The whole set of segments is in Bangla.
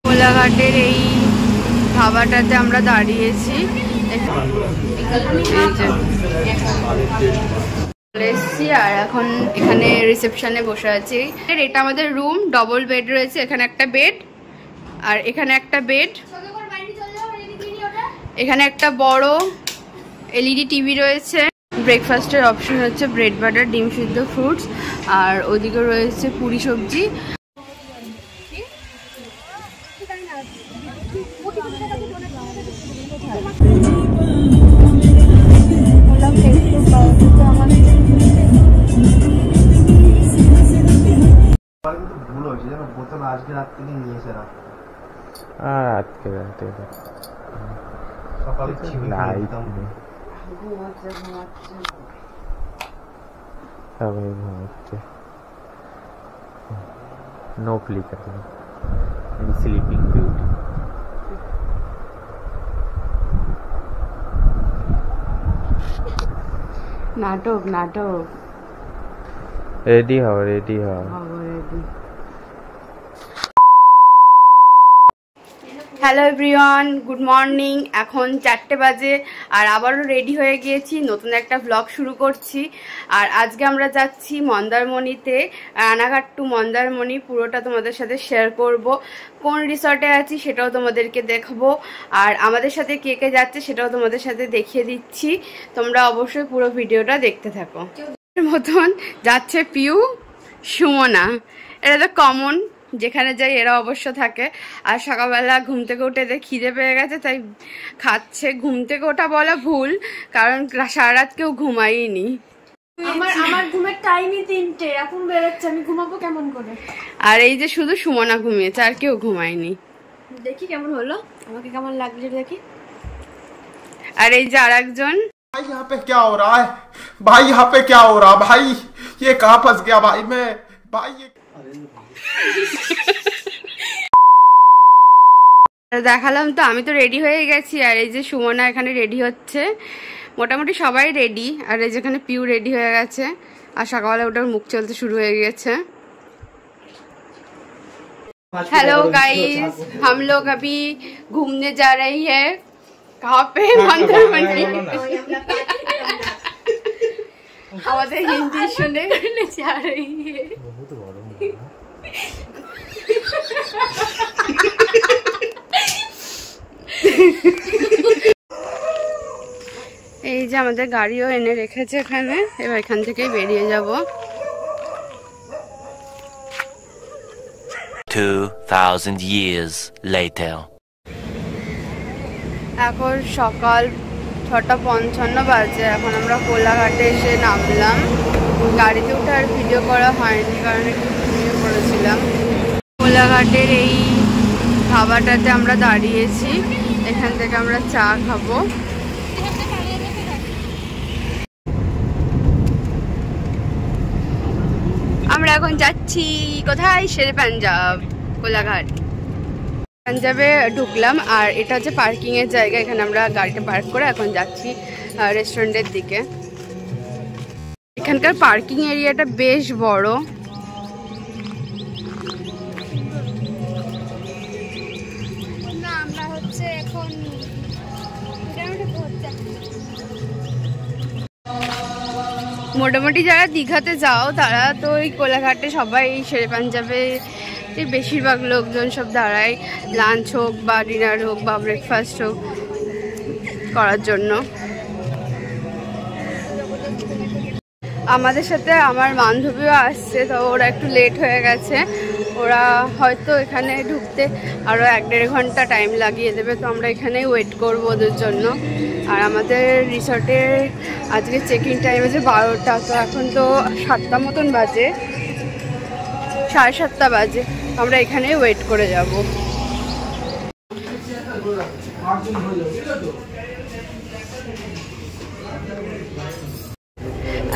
কোলাঘাটের এই ধাবাটাতে আমরা দাঁড়িয়েছি। এসছি আর এখন এখানে রিসেপশনে বসে আছি। এটা আমাদের রুম, ডবল বেড রয়েছে, এখানে একটা বেড আর এখানে একটা বেড, এখানে একটা বড় এলইডি টিভি রয়েছে। ব্রেকফাস্টের অপশন হচ্ছে ব্রেড বাটার, ডিম সিদ্ধ, ফ্রুটস, আর ওদিকে রয়েছে পুরি সবজি। ভুল হয়েছে যেন, বোতল আজকে রাত থেকে নিয়ে এসে রাখতে আজকে রাতে সকালে ঘুমাচ্ছে नो फ्लिकर स्लीपिंग ब्यूटी। नाटक नाटक रेडी हो रेडी हो ready. Hello everyone, good morning. এখন 4টে বাজে আর আবারও রেডি হয়ে গিয়েছি, নতুন একটা ব্লগ শুরু করছি। আর আজকে আমরা যাচ্ছি মন্দারমণিতে, রানাঘাট টু মন্দারমণি। পুরোটা তোমাদের সাথে শেয়ার করব। কোন রিসর্টে আছি সেটাও তোমাদেরকে দেখাবো, আর আমাদের সাথে কে কে যাচ্ছে সেটাও তোমাদের সাথে দেখিয়ে দিচ্ছি। তোমরা অবশ্যই পুরো ভিডিওটা দেখতে থাকো। মতন যাচ্ছে পিউ, সুমনা, এটা তো কমন, যেখানে যাই এরা অবশ্য থাকে। আর সকালবেলা ঘুম থেকে উঠে খিদে পেয়ে গেছে তাই খাচ্ছে। ঘুম থেকে ওঠা বলা ভুল, কারণ সারা রাত কেউ ঘুমাইনি। আমার ঘুমের টাইমই 3টে, এখন বেরোচ্ছে, আমি ঘুমাবো কেমন করে? আর এই যে শুধু সুমনা ঘুমিয়েছে, আর কেউ ঘুমায়নি। দেখি কেমন হলো, আমাকে কেমন লাগলো দেখি। আর এই যে আর একজন, भाई यहाँ पे क्या हो रहा है भाई, यहाँ पे क्या हो रहा भाई, ये कहाँ फंस गया भाई मैं भाई ये দেখালাম তো, আমি তো রেডি হয়ে গেছি। আর এই যে সুমনা এখানে রেডি হচ্ছে, মোটামুটি সবাই রেডি। আর এই যেখানে পিউ রেডি হয়ে গেছে, আর সকালবেলা ওটার মুখ চলতে শুরু হয়ে গেছে। हेलो गाइस, हम लोग अभी घूमने जा रही है। कहाँ पे? मंदारमनी। আমাদের হিন্দি শুনে जा रही है। এই যে আমাদের গাড়িও এনে রেখেছে এখানে, এবার এখান থেকেই বেরিয়ে যাব। 2000 years later। এখন সকাল 6:55 বাজে। এখন আমরা কোলাঘাটে এসে নামলাম। গাড়িতে উঠে আর ভিডিও করা হয়নি, কারণ একটু ঘুমিয়ে পড়েছিলাম। কোলাঘাটের এই ধাবাটাতে আমরা দাঁড়িয়েছি, এখান থেকে আমরা চা খাবো। আমরা এখন যাচ্ছি কোথায়? শেরে পাঞ্জাব, কোলাঘাট। পাঞ্জাবে ঢুকলাম, আর এটা হচ্ছে পার্কিং এর জায়গা। এখানে আমরা গাড়িটা পার্ক করে এখন যাচ্ছি রেস্টুরেন্টের দিকে। এখানকার পার্কিং এরিয়াটা বেশ বড়। আমরা হচ্ছে এখন মোটামুটি যারা দীঘাতে যাও তারা তো ওই কোলাঘাটে সবাই শেরে পাঞ্জাবে বেশিরভাগ লোকজন সব দাঁড়ায়, লাঞ্চ হোক বা ডিনার হোক বা ব্রেকফাস্ট হোক করার জন্য। আমাদের সাথে আমার বান্ধবীও আসছে, তো ওরা একটু লেট হয়ে গেছে। ওরা হয়তো এখানে ঢুকতে আরও 1-1.5 ঘন্টা টাইম লাগিয়ে দেবে, তো আমরা এখানেই ওয়েট করবো ওদের জন্য। আর আমাদের রিসর্টের আজকে চেক ইন টাইম আছে 12টা, তো এখন তো 7টা মতন বাজে, 7:30 বাজে। আমরা এখানেই ওয়েট করে যাব।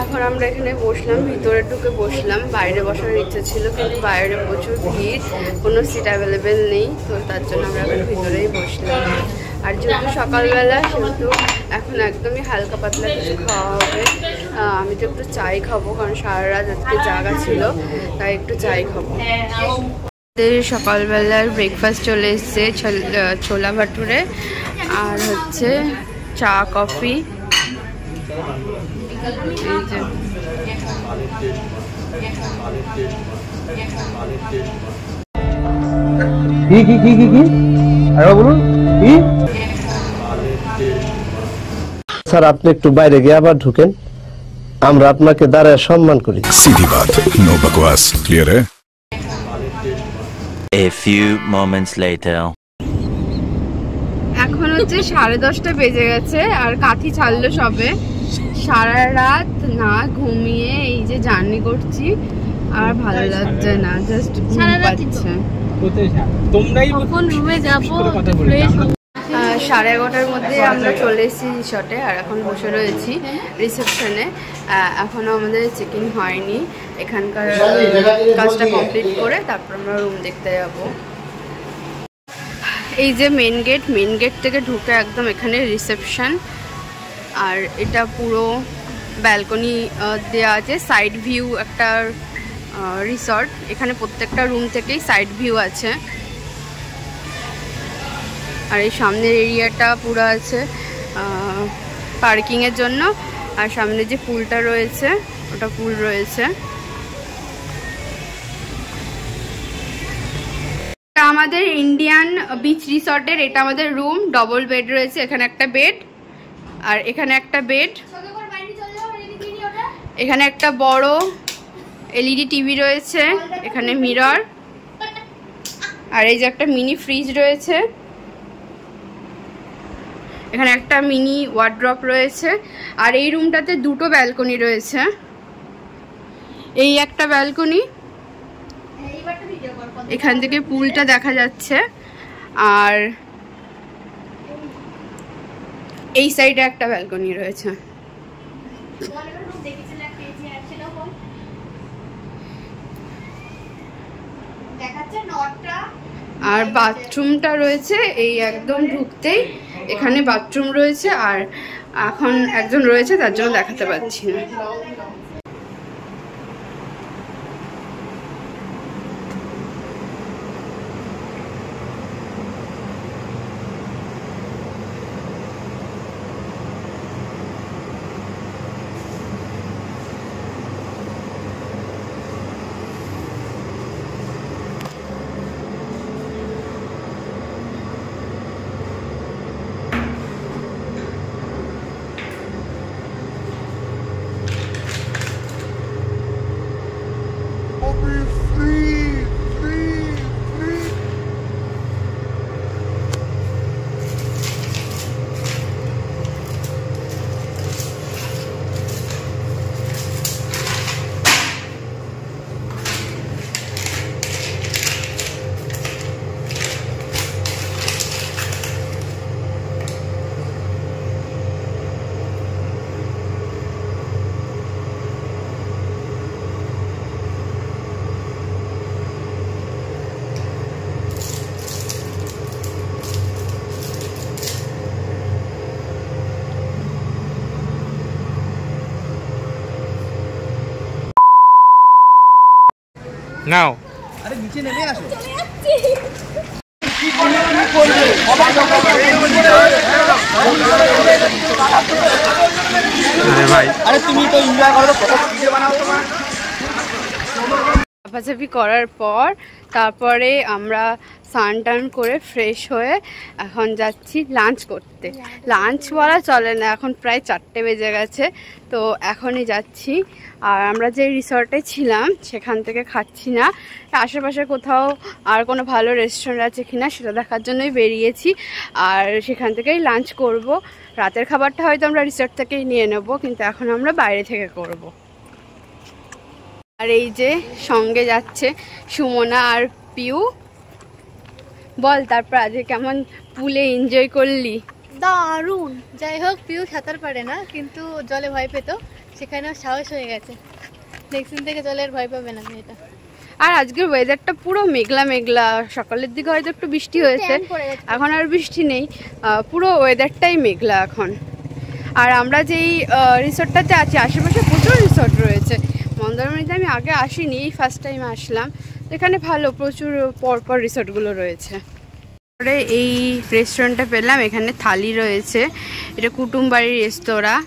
এখন এখন আমরা এখানে বসলাম, ভিতরে ঢুকে বসলাম। বাইরে বসার ইচ্ছে ছিল কিন্তু বাইরে প্রচুর ভিড়, কোনো সিট অ্যাভেলেবেল নেই, তো তার জন্য আমরা এখন ভিতরেই বসলাম। আর যেহেতু সকালবেলা সেহেতু এখন একদমই হালকা পাতলা কিছু খাওয়া হবে। আমি তো একটু চাই খাবো, কারণ সারা রাত আজকে জাগা ছিল, তাই একটু চাই খাবো। সকালবেলার ব্রেকফাস্ট চলে এসছে, ছোলা ভাটুরে আর হচ্ছে চা কফি। স্যার আপনি একটু বাইরে গিয়ে আবার ঢুকেন, আমরা আপনাকে দাঁড়ায় সম্মান করি। सीधी बात, नो बकवास, क्लियर है? A few moments later. এখন হচ্ছে 10:30 বেজে গেছে আর কাঠি ছাড়লো সবে। সারা রাত না ঘুমিয়ে এই যে জার্নি করছি, আর ভালো লাগছে না, জাস্ট ঘুম পাচ্ছে। কখন রুমে যাবো 11:30 মধ্যে আমরা চলে এসেছি রিসর্টে, আর এখন বসে রয়েছি রিসেপশনে। এখনও আমাদের চেক ইন হয়নি, এখানকার কাজটা কমপ্লিট করে তারপর আমরা রুম দেখতে যাব। এই যে মেন গেট থেকে ঢুকে একদম এখানে রিসেপশন, আর এটা পুরো ব্যালকনি দেওয়া আছে, সাইড ভিউ একটা রিসর্ট। এখানে প্রত্যেকটা রুম থেকেই সাইড ভিউ আছে। আর এই সামনের এরিয়াটা পুরো আছে পার্কিংয়ের জন্য, আর সামনে যে পুলটা রয়েছে ওটা পুল রয়েছে। এটা আমাদের ইন্ডিয়ান বিচ রিসর্টের, এটা আমাদের রুম, ডবল বেড রয়েছে, এখানে একটা বেড আর এখানে একটা বেড। এখানে একটা বড় এলইডি টিভি রয়েছে, এখানে মিরর, আর এই যে একটা মিনি ফ্রিজ রয়েছে, এখানে একটা মিনি ওয়ার্ড্রপ রয়েছে। আর এই রুমটাতে দুটো ব্যালকনি রয়েছে, এই একটা ব্যালকনি, এখান থেকে পুলটা দেখা যাচ্ছে, আর এই সাইডে একটা ব্যালকনি রয়েছে। আর বাথরুমটা রয়েছে এই একদম ঢুকতেই, এখানে বাথরুম রয়েছে, আর এখন একজন রয়েছে তার জন্য দেখাতে পাচ্ছি না। নাও চাপাচাপি করার পর তারপরে আমরা স্নান টান করে ফ্রেশ হয়ে এখন যাচ্ছি লাঞ্চ করতে। লাঞ্চ বলা চলে না, এখন প্রায় 4টে বেজে গেছে, তো এখনই যাচ্ছি। আর আমরা যে রিসর্টে ছিলাম সেখান থেকে খাচ্ছি না, আশেপাশে কোথাও আর কোনো ভালো রেস্টুরেন্ট আছে কিনা সেটা দেখার জন্যই বেরিয়েছি, আর সেখান থেকেই লাঞ্চ করব। রাতের খাবারটা হয়তো আমরা রিসর্ট থেকেই নিয়ে নেব, কিন্তু এখন আমরা বাইরে থেকে করব। আর এই যে সঙ্গে যাচ্ছে সুমনা আর পিউ। বল তারপর আজকে কেমন পুলে এনজয় করলি? দারুণ। যাই হোক, পিউ সাঁতার পারে না, কিন্তু জলে ভয় পেত, সেখানেও সাহস হয়ে গেছে, নেক্সট দিন থেকে চলে আর ভয় পাবে না মেয়েটা। আর আজকের ওয়েদারটা পুরো মেঘলা মেঘলা, সকালের দিকে হয়তো একটু বৃষ্টি হয়েছে, এখন আর বৃষ্টি নেই, পুরো ওয়েদারটাই মেঘলা এখন। আর আমরা যেই রিসর্টটাতে আছি আশেপাশে প্রচুর রিসর্ট রয়েছে। মন্দারমণিতে আমি আগে আসিনি, এই ফার্স্ট টাইম আসলাম। এখানে ভালো প্রচুর পরপর রিসর্টগুলো রয়েছে। তারপরে এই রেস্টুরেন্টটা পেলাম, এখানে থালি রয়েছে, এটা কুটুমবাড়ির রেস্তোরাঁ।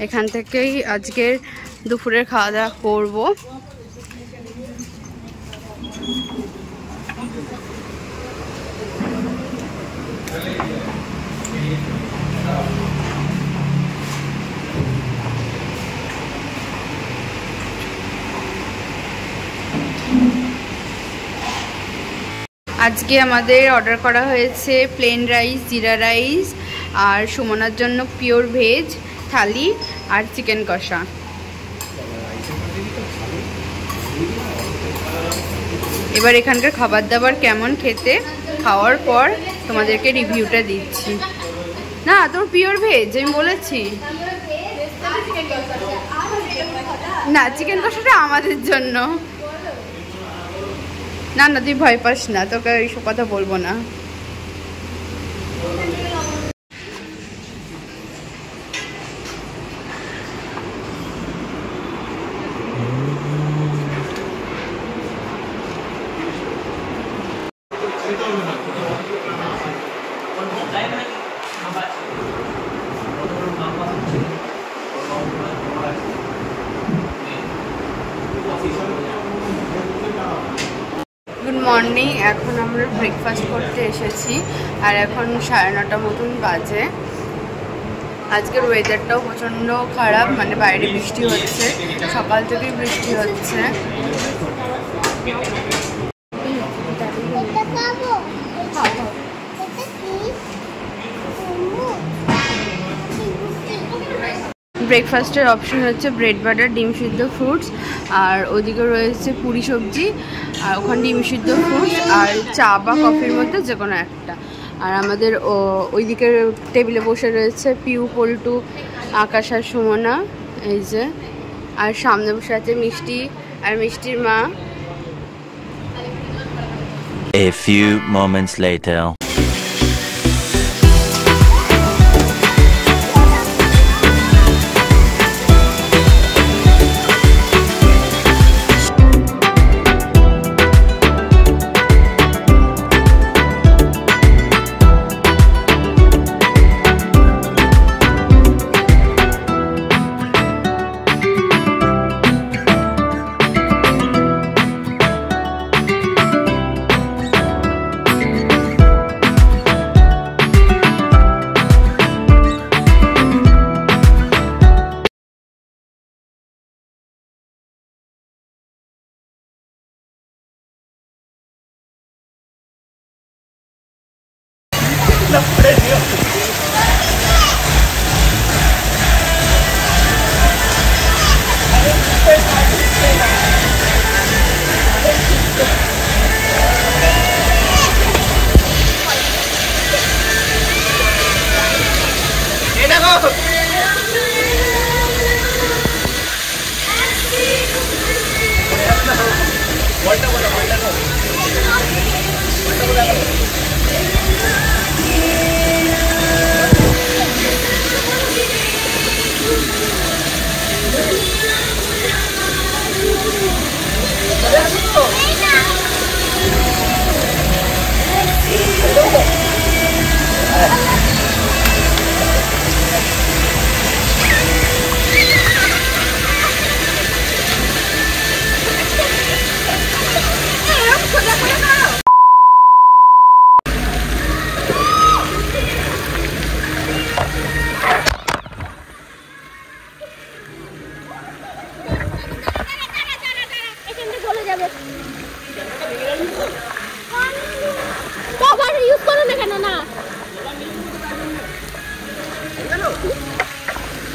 এখান থেকেই আজকের দুপুরের খাওয়া দাওয়া করবো। আজকে আমাদের অর্ডার করা হয়েছে প্লেন রাইস, জিরা রাইস, আর সুমনার জন্য পিওর ভেজ থালি আর চিকেন কষা। এবার এখানকার খাবার দাবার কেমন খেতে, খাওয়ার পর তোমাদেরকে রিভিউটা দিচ্ছি। না, তোর পিওর ভেজ আমি বলেছি না, চিকেন কষাটা আমাদের জন্য। না না, তুই ভয় পাস না, তোকে এইসব কথা বলবো না। গুড মর্নিং, এখন আমরা ব্রেকফাস্ট করতে এসেছি আর এখন 9:30 মতন বাজে। আজকের ওয়েদারটাও প্রচণ্ড খারাপ, মানে বাইরে বৃষ্টি হচ্ছে, সকাল থেকেই বৃষ্টি হচ্ছে। ব্রেকফাস্টের অপশন হচ্ছে ব্রেড বাটার, ডিম সিদ্ধ, ফ্রুটস, আর ওদিকে রয়েছে পুরি সবজি, আর ওখানে ডিম সিদ্ধ, ফ্রুটস, আর চা বা কফির মধ্যে যে কোনো একটা। আর আমাদের ওই দিকের টেবিলে বসে রয়েছে পিউ, পল্টু, আকাশ আর সুমনা, এই যে, আর সামনে বসে আছে মিষ্টি আর মিষ্টির মা। A few moments later.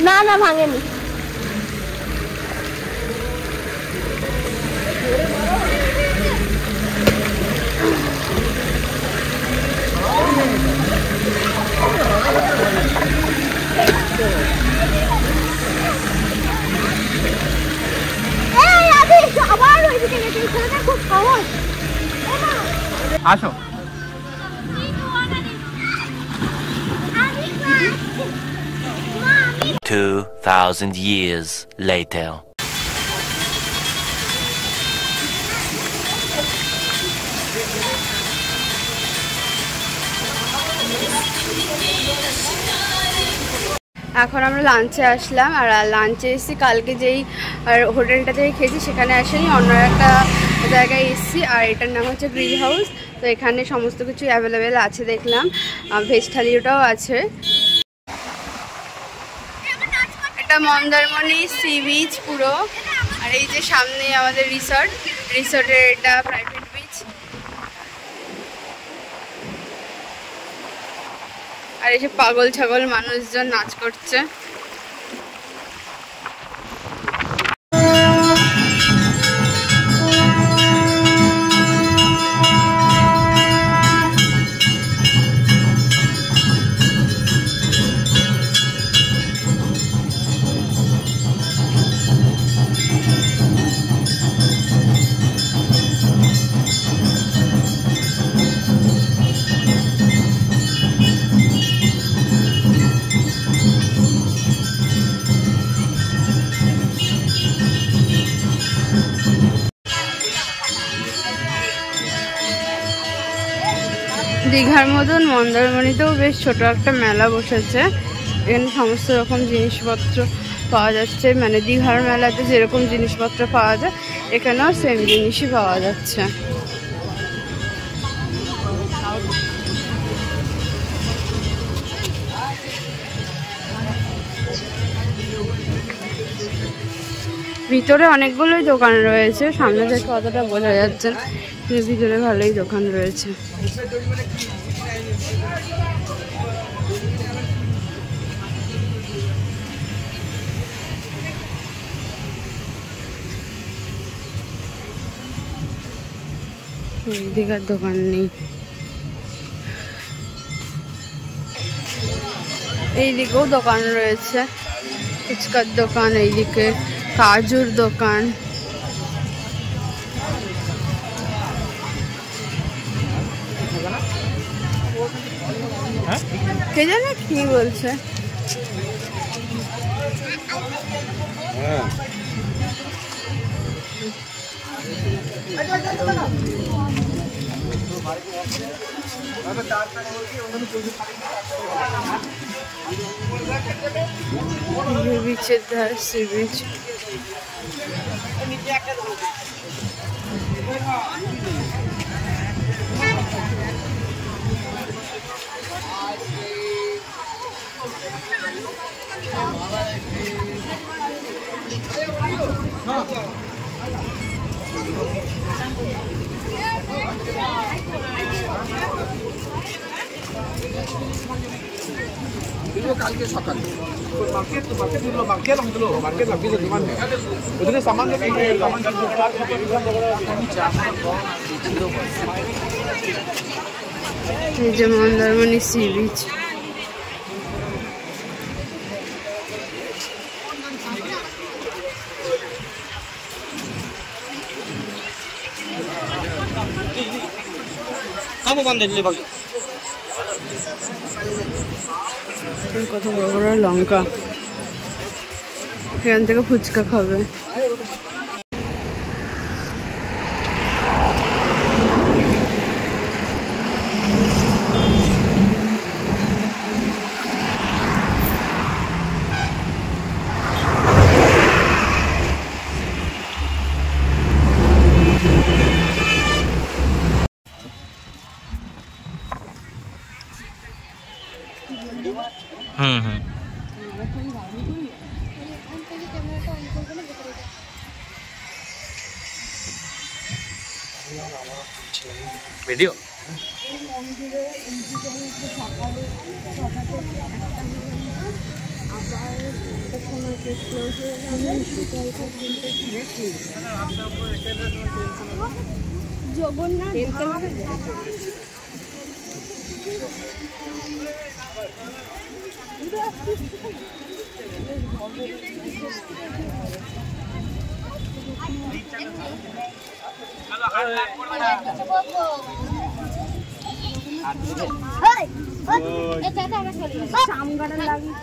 না না ভাঙেনি। আসো। 2000 years later. এখন আমরা লাঞ্চে আসলাম, আর লাঞ্চে এসেছি কালকে যেই হোটেলটা থেকে খেয়েছি সেখানে আসেনি, অন্য একটা জায়গায় এসেছি। আর এটার নাম হচ্ছে গ্রিল হাউস। তো এখানে সমস্ত কিছু অ্যাভেলেবেল আছে দেখলাম, ভেজ থালিটাও আছে। এটা মন্দারমণি সি বিচ পুরো, আর এই যে সামনে আমাদের রিসর্টের এটা প্রাইভেট বিচ। আর এই যে পাগল ছাগল মানুষজন নাচ করছে। দীঘার মতন মন্দারমণিতেও বেশ ছোট একটা মেলা বসেছে। এখানে সমস্ত রকম জিনিসপত্র পাওয়া যাচ্ছে, মানে দীঘার মেলাতে যেরকম জিনিসপত্র পাওয়া যায় এখানেও সেম জিনিসই পাওয়া যাচ্ছে। ভিতরে অনেকগুলোই দোকান রয়েছে, সামনে থেকে অতটা বোঝা যাচ্ছে না, ভিতরে ভালোই দোকান রয়েছে। দীঘার দোকান নেই, এইদিকেও দোকান রয়েছে, ফুচকার দোকান, এইদিকে কাজুর দোকান। কে জানে কি বলছে। বিচের ধার সি বিচ। কালকে সকালে মার্কেট লাগিয়ে দোকান ওদের সামান এই যে মন্দারমণি সি বিচ। কত বড় বড় লঙ্কা, এখান থেকে ফুচকা খাবে। ভিডিও জগন্নাথ চামগাড়া লাগিয়ে